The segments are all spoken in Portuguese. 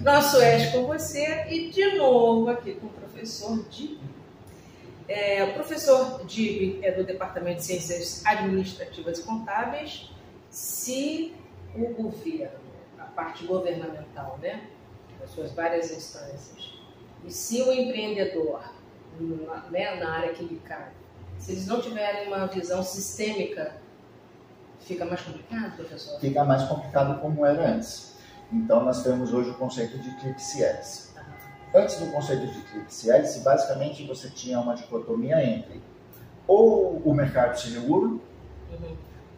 Nosso Oeste com você e de novo aqui com o professor Dibi. O professor Dibi é do Departamento de Ciências Administrativas e Contábeis. Se o governo, a parte governamental, né, as suas várias instâncias, e se o empreendedor, né, na área que lhe cabe, se eles não tiverem uma visão sistêmica, fica mais complicado, professor? Fica mais complicado como era antes. Então, nós temos hoje o conceito de tríplice hélice. Antes do conceito de tríplice hélice, basicamente você tinha uma dicotomia entre ou o mercado se regula,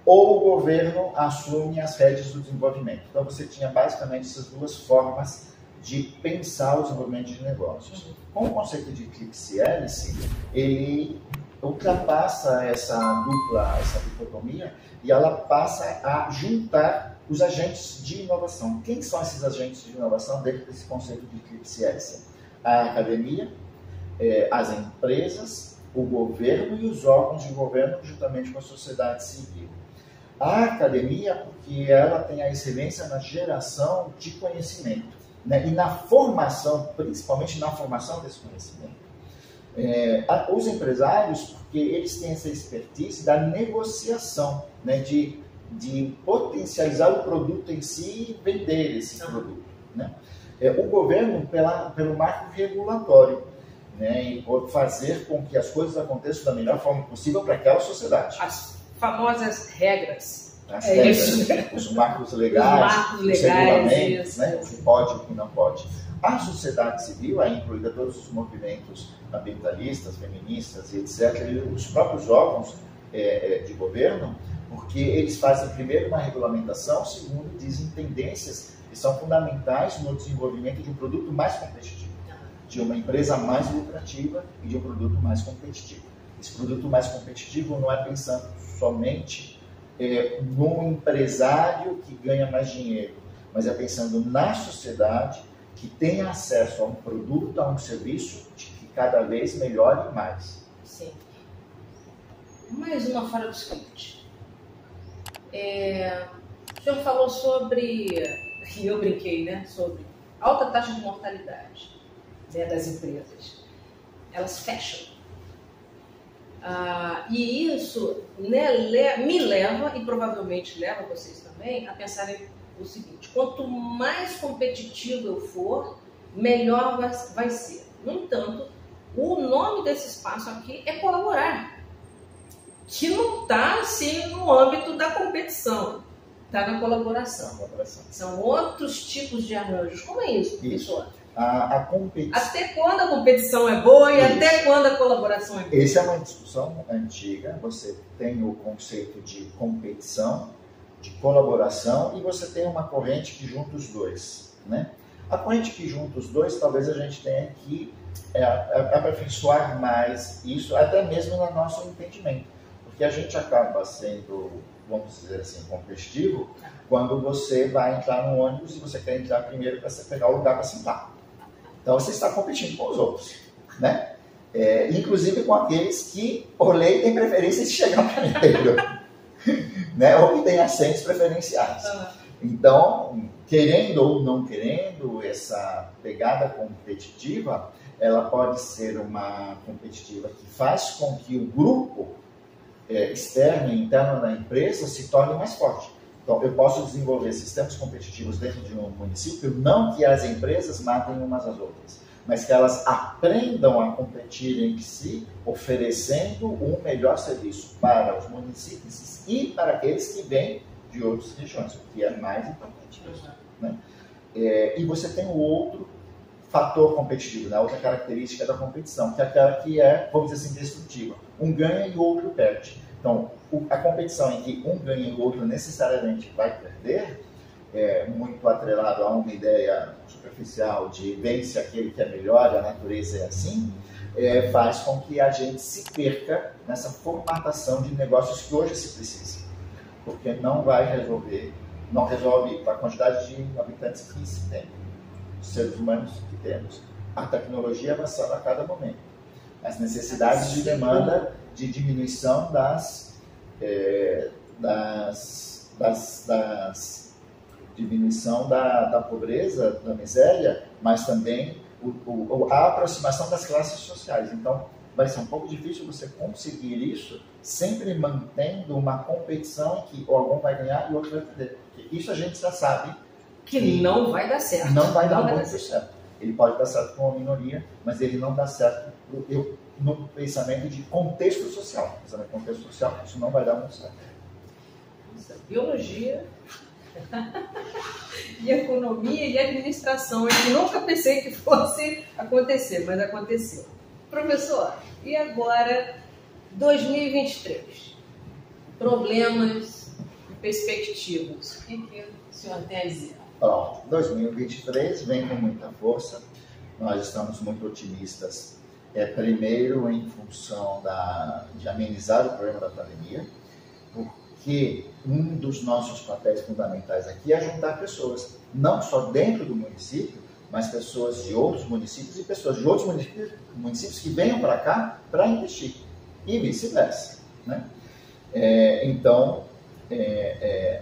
ou o governo assume as rédeas do desenvolvimento. Então, você tinha basicamente essas duas formas de pensar o desenvolvimento de negócios. Com o conceito de tríplice hélice, ele ultrapassa essa dupla, essa dicotomia, e ela passa a juntar os agentes de inovação. Quem são esses agentes de inovação dentro desse conceito de tríplice hélice? A academia, as empresas, o governo e os órgãos de governo, juntamente com a sociedade civil. A academia, porque ela tem a excelência na geração de conhecimento, né? E na formação, principalmente na formação desse conhecimento. Os empresários, porque eles têm essa expertise da negociação, né? De potencializar o produto em si e vender esse produto, né? O governo pelo marco regulatório, né? E por fazer com que as coisas aconteçam da melhor forma possível para aquela sociedade. As famosas regras. As regras, os marcos legais, os regulamentos, né? O que pode e o que não pode. A sociedade civil, aí incluída todos os movimentos ambientalistas, feministas e etc., e os próprios órgãos de governo, porque eles fazem primeiro uma regulamentação, segundo dizem tendências que são fundamentais no desenvolvimento de um produto mais competitivo, de uma empresa mais lucrativa e de um produto mais competitivo. Esse produto mais competitivo não é pensando somente no empresário que ganha mais dinheiro, mas é pensando na sociedade que tem acesso a um produto, a um serviço que cada vez melhore mais. Sim. Mais uma fora do script. O senhor falou sobre, e eu brinquei, né, sobre alta taxa de mortalidade, né, das empresas. Elas fecham. E isso, né, me leva, e provavelmente leva vocês também, a pensarem o seguinte: quanto mais competitivo eu for, melhor vai ser. No entanto, o nome desse espaço aqui é colaborar, que não está assim no âmbito da competição, está na colaboração. São outros tipos de arranjos. Como é isso, professor? A competição. Até quando a competição é boa e até quando a colaboração é boa? Essa é uma discussão antiga. Você tem o conceito de competição, de colaboração, e você tem uma corrente que junta os dois, né? A corrente que junta os dois, talvez a gente tenha que aperfeiçoar mais isso, até mesmo no nosso entendimento, porque a gente acaba sendo, vamos dizer assim, competitivo quando você vai entrar no ônibus e você quer entrar primeiro para você pegar o lugar para sentar. Então você está competindo com os outros, né? Inclusive com aqueles que, por lei, têm preferência de chegar primeiro. Né? Ou que tem assentos preferenciais. Então, querendo ou não querendo, essa pegada competitiva, ela pode ser uma competitiva que faz com que o grupo externo e interno da empresa se torne mais forte. Então, eu posso desenvolver sistemas competitivos dentro de um município, não que as empresas matem umas às outras, mas que elas aprendam a competir entre si, oferecendo um melhor serviço para os municípios e para aqueles que vêm de outras regiões, o que é mais importante, né? E você tem o outro fator competitivo, né? Outra característica da competição, que é aquela que é, vamos dizer assim, destrutiva. Um ganha e o outro perde. Então, a competição em que um ganha e o outro necessariamente vai perder, muito atrelado a uma ideia superficial de vence aquele que é melhor, a natureza é assim, faz com que a gente se perca nessa formatação de negócios que hoje se precisa. Porque não resolve a quantidade de habitantes que se tem, os seres humanos que temos, a tecnologia avançando a cada momento, as necessidades de demanda de diminuição diminuição da pobreza, da miséria, mas também a aproximação das classes sociais. Então, vai ser um pouco difícil você conseguir isso sempre mantendo uma competição em que algum vai ganhar e o outro vai perder. Porque isso a gente já sabe que não vai dar certo. Não vai dar muito certo. Ele pode dar certo com uma minoria, mas ele não dá certo no pensamento de contexto social. Pensamento de contexto social, isso não vai dar muito certo. Biologia e economia e administração. Eu nunca pensei que fosse acontecer, mas aconteceu. Professor, e agora 2023? Problemas e perspectivas. O que o senhor tem a dizer? Pronto, 2023 vem com muita força. Nós estamos muito otimistas. Primeiro, em função de amenizar o problema da pandemia, porque um dos nossos papéis fundamentais aqui é juntar pessoas, não só dentro do município, mas pessoas de outros municípios e pessoas de outros municípios que venham para cá para investir, e vice-versa, né? Então,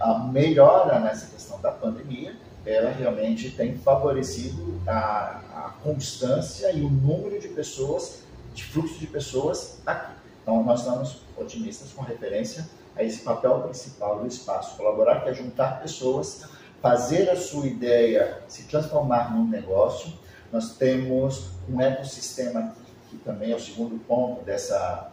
a melhora nessa questão da pandemia, ela realmente tem favorecido a constância e o número de pessoas, de fluxo de pessoas aqui. Então, nós estamos otimistas com referência a esse papel principal do espaço colaborar, que é juntar pessoas, fazer a sua ideia se transformar num negócio. Nós temos um ecossistema que também é o segundo ponto dessa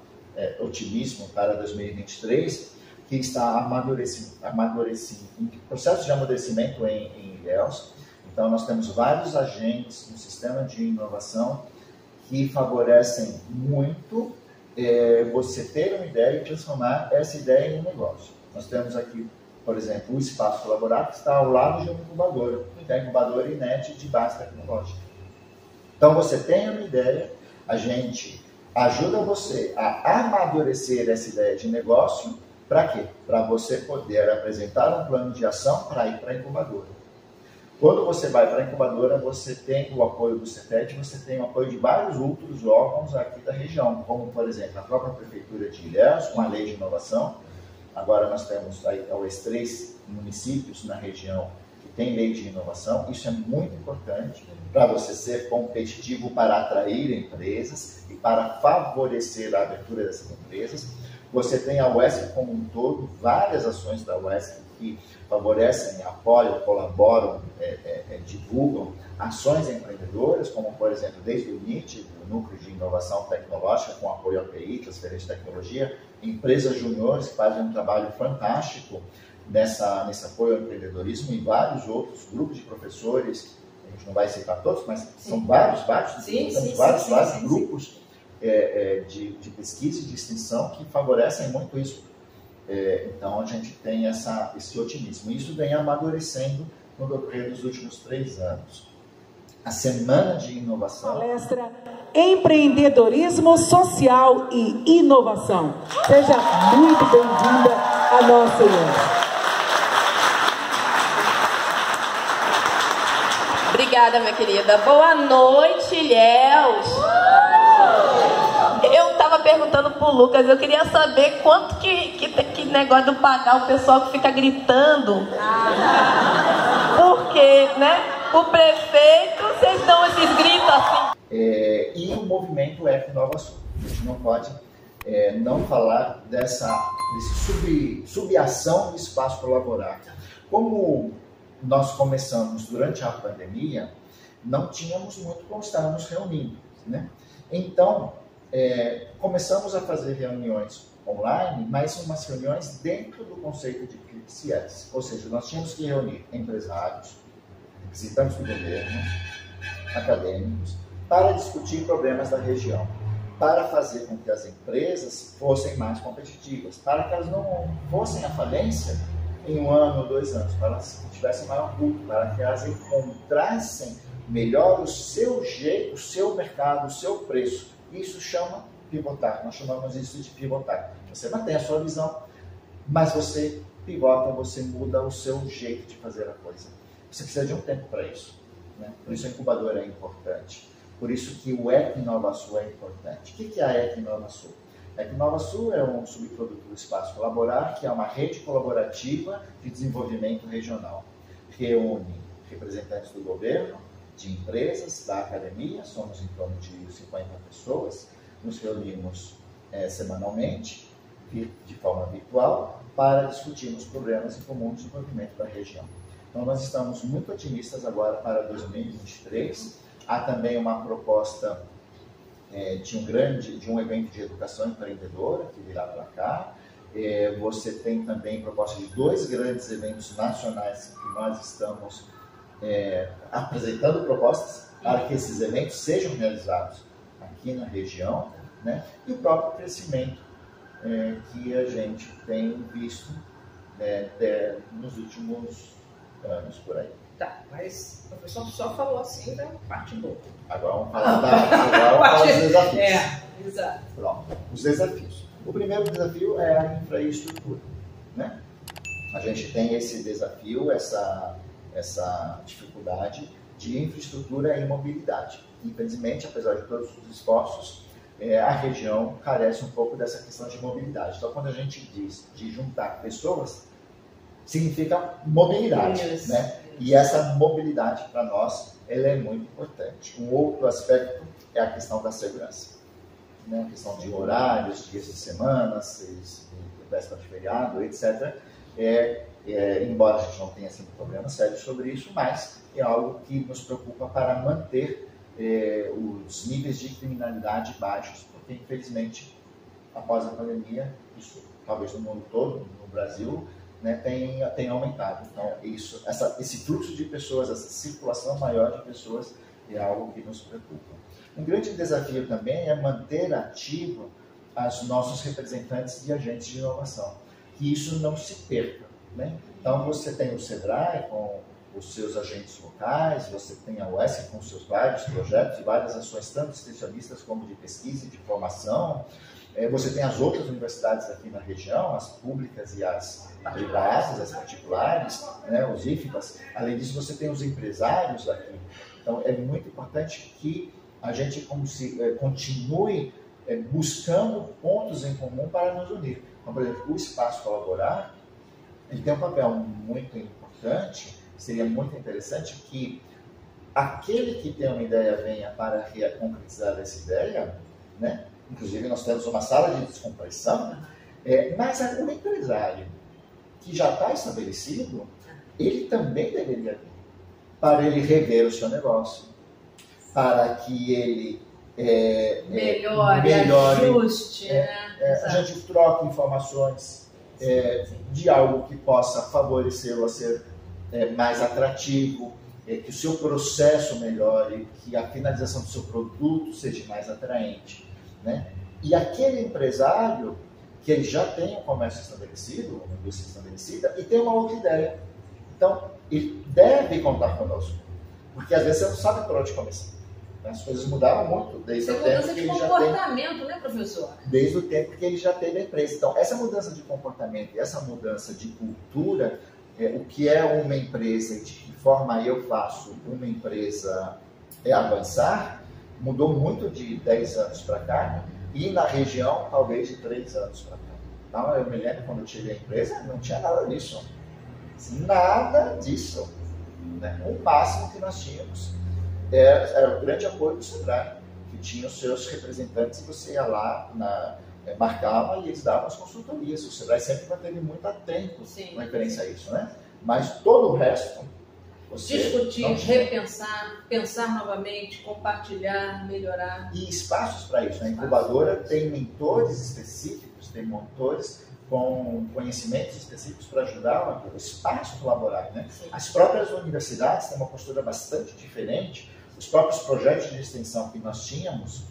otimismo para 2023, que está amadurecendo, em processo de amadurecimento em Ilhéus. Então, nós temos vários agentes no sistema de inovação que favorecem muito você ter uma ideia e transformar essa ideia em um negócio. Nós temos aqui, por exemplo, o Espaço Colaborar, que está ao lado de uma incubadora, que é a incubadora INET de base tecnológica. Então, você tem uma ideia, a gente ajuda você a amadurecer essa ideia de negócio. Para quê? Para você poder apresentar um plano de ação para ir para a incubadora. Quando você vai para a incubadora, você tem o apoio do CETED, você tem o apoio de vários outros órgãos aqui da região, como, por exemplo, a própria Prefeitura de Ilhéus, com a Lei de Inovação. Agora nós temos aí, talvez 3 municípios na região que têm lei de inovação. Isso é muito importante para você ser competitivo, para atrair empresas e para favorecer a abertura dessas empresas. Você tem a UESC como um todo, várias ações da UESC que favorecem, apoiam, colaboram, divulgam ações empreendedoras, como, por exemplo, desde o NIT, o Núcleo de Inovação Tecnológica, com apoio ao API, transferência de tecnologia, empresas juniores que fazem um trabalho fantástico nesse apoio ao empreendedorismo, e vários outros grupos de professores, a gente não vai citar todos, mas são vários grupos de pesquisa e de extensão que favorecem muito isso. Então, a gente tem esse otimismo. Isso vem amadurecendo no decorrer dos últimos 3 anos. A Semana de Inovação... Palestra Empreendedorismo Social e Inovação. Seja muito bem-vinda à nossa Ilhéus. Obrigada, minha querida. Boa noite, Ilhéus. Eu estava perguntando pro Lucas, eu queria saber quanto que negócio de pagar o pessoal que fica gritando. Porque, né? O prefeito, vocês dão esses gritos assim. E o movimento Eco-Nova-Sul. A gente não pode não falar desse subação do espaço colaborar. Como nós começamos durante a pandemia, não tínhamos muito como estar nos reunindo, né? Então, começamos a fazer reuniões online, mas umas reuniões dentro do conceito de CIES. Ou seja, nós tínhamos que reunir empresários, representantes do governo, acadêmicos, para discutir problemas da região, para fazer com que as empresas fossem mais competitivas, para que elas não fossem à falência em 1 ano ou 2 anos, para que elas tivessem maior lucro, para que elas encontrassem melhor o seu jeito, o seu mercado, o seu preço. Isso chama pivotar, nós chamamos isso de pivotar. Você mantém a sua visão, mas você pivota, você muda o seu jeito de fazer a coisa. Você precisa de um tempo para isso, né? Por isso a incubadora é importante. Por isso que o Eco-Nova-Sul é importante. O que é a Eco-Nova-Sul? A Eco-Nova-Sul é um subproduto do Espaço Colaborar, que é uma rede colaborativa de desenvolvimento regional. reúne representantes do governo, de empresas, da academia, somos em torno de 50 pessoas, nos reunimos semanalmente, de forma virtual, para discutirmos problemas em comum de desenvolvimento da região. Então, nós estamos muito otimistas agora para 2023. Há também uma proposta de um evento de educação empreendedora que virá para cá. Você tem também proposta de 2 grandes eventos nacionais que nós estamos apresentando propostas para que esses eventos sejam realizados aqui na região, né? E o próprio crescimento que a gente tem visto nos últimos anos por aí. Tá, mas o professor só falou assim da parte boa. Agora vamos falar dos desafios. Exato. Pronto, os desafios. O primeiro desafio é a infraestrutura, né? A gente tem esse desafio, essa dificuldade de infraestrutura e mobilidade. Infelizmente, apesar de todos os esforços, a região carece um pouco dessa questão de mobilidade. Então, quando a gente diz de juntar pessoas, significa mobilidade, né? E essa mobilidade, para nós, ela é muito importante. Um outro aspecto é a questão da segurança, né? A questão de horários, dias de semana, véspera de feriado, etc. Embora a gente não tenha assim, um problema sério sobre isso, mas é algo que nos preocupa para manter os níveis de criminalidade baixos, porque, infelizmente, após a pandemia, isso talvez no mundo todo, no Brasil, né, tem aumentado. Então, esse fluxo de pessoas, essa circulação maior de pessoas é algo que nos preocupa. Um grande desafio também é manter ativo os nossos representantes e agentes de inovação, que isso não se perca, né? Então, você tem o SEBRAE com os seus agentes locais, você tem a UESC com seus vários projetos e várias ações, tanto extensionistas como de pesquisa e de formação. Você tem as outras universidades aqui na região, as públicas e as privadas, as particulares, né, os IFBAs. Além disso, você tem os empresários aqui. Então, é muito importante que a gente continue buscando pontos em comum para nos unir. Então, por exemplo, o Espaço Colaborar, ele tem um papel muito importante. Seria muito interessante que aquele que tem uma ideia venha para concretizar essa ideia, né? Inclusive, nós temos uma sala de descompressão, mas o empresário que já está estabelecido, ele também deveria vir para ele rever o seu negócio, para que ele melhore, ajuste. A gente troca informações de algo que possa favorecê-lo a ser mais atrativo, que o seu processo melhore, que a finalização do seu produto seja mais atraente, né? E aquele empresário que ele já tem um comércio estabelecido, uma indústria estabelecida, e tem uma outra ideia. Então, ele deve contar conosco, porque às vezes você não sabe por onde começar. As coisas mudaram muito desde o tempo que ele já tem... comportamento, né, professor? Desde o tempo que ele já teve a empresa. Então, essa mudança de comportamento e essa mudança de cultura, o que é uma empresa e de que forma eu faço uma empresa avançar, mudou muito de 10 anos para cá, e na região, talvez de 3 anos para cá. Então, eu me lembro quando eu tive a empresa, não tinha nada disso. Nada disso. Né? O máximo que nós tínhamos era o grande apoio do SEBRAE, que tinha os seus representantes, e você ia lá, marcava e eles davam as consultorias. O SEBRAE sempre manteve muito atento com referência a isso, né? Mas todo o resto... discutir, repensar, pensar novamente, compartilhar, melhorar. E espaços para isso. A incubadora tem mentores específicos, tem mentores com conhecimentos específicos para ajudar o espaço a colaborar, né? As próprias universidades têm uma postura bastante diferente. Os próprios projetos de extensão que nós tínhamos,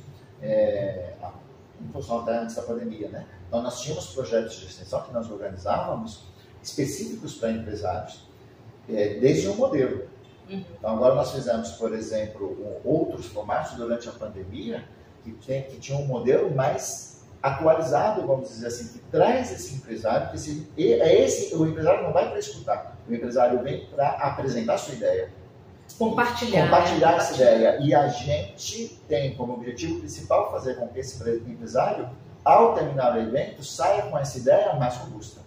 em função até antes da pandemia, né? Então, nós tínhamos projetos de extensão que nós organizávamos específicos para empresários, desde um modelo. Então, agora nós fizemos, por exemplo, outros formatos durante a pandemia que tinham um modelo mais atualizado, vamos dizer assim, que traz esse empresário, o empresário não vai para escutar, o empresário vem para apresentar a sua ideia. Compartilhar essa ideia. E a gente tem como objetivo principal fazer com que esse empresário, ao terminar o evento, saia com essa ideia mais robusta.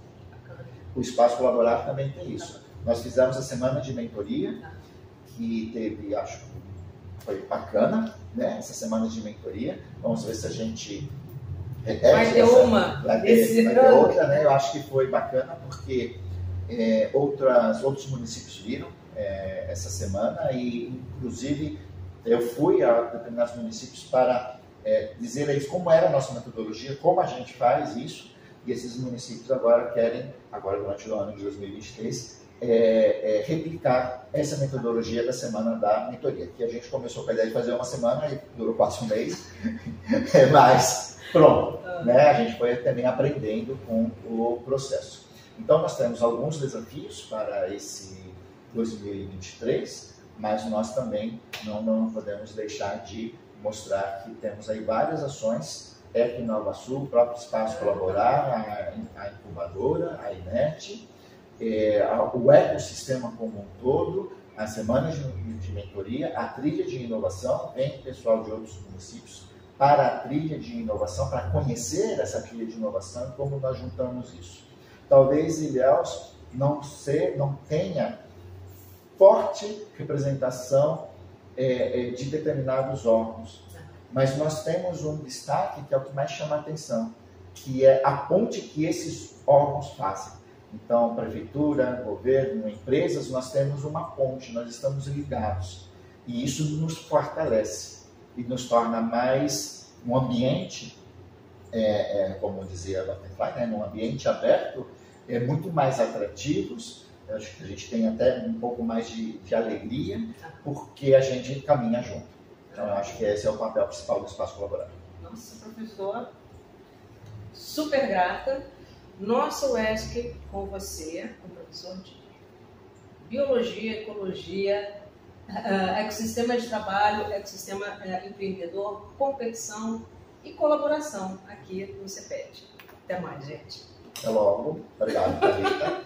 O Espaço Colaborar também tem isso. Nós fizemos a semana de mentoria, que teve, acho que foi bacana, né? Essa semana de mentoria. Vamos ver se a gente vai ter uma. Vai ter outra, né? Eu acho que foi bacana porque outros municípios viram essa semana e, inclusive, eu fui a determinados municípios para dizer a eles como era a nossa metodologia, como a gente faz isso, e esses municípios agora querem, durante o ano de 2023, replicar essa metodologia da semana da mentoria, que a gente começou com a ideia de fazer uma semana e durou quase um mês, mas pronto, né? A gente foi também aprendendo com o processo. Então nós temos alguns desafios para esse 2023, mas nós também não podemos deixar de mostrar que temos aí várias ações, Inova-Sul, o próprio Espaço Colaborar, a incubadora, a INET, o ecossistema como um todo, as semanas de mentoria, a trilha de inovação, vem pessoal de outros municípios para a trilha de inovação, para conhecer essa trilha de inovação e como nós juntamos isso. Talvez Ilhéus não tenha forte representação de determinados órgãos, mas nós temos um destaque que é o que mais chama a atenção, que é a ponte que esses órgãos fazem. Então, prefeitura, governo, empresas, nós temos uma ponte, nós estamos ligados. E isso nos fortalece e nos torna mais um ambiente, como dizia a Butterfly, né, um ambiente aberto, muito mais atrativos. Eu acho que a gente tem até um pouco mais de alegria, porque a gente caminha junto. Então, eu acho que esse é o papel principal do Espaço Colaborar. Nossa, professor, super grata. Nossa UESC com você, com o professor de Biologia, Ecologia, Ecossistema de Trabalho, Ecossistema Empreendedor, Competição e Colaboração aqui no CEPET. Até mais, gente. Até logo. Obrigado, Thalita.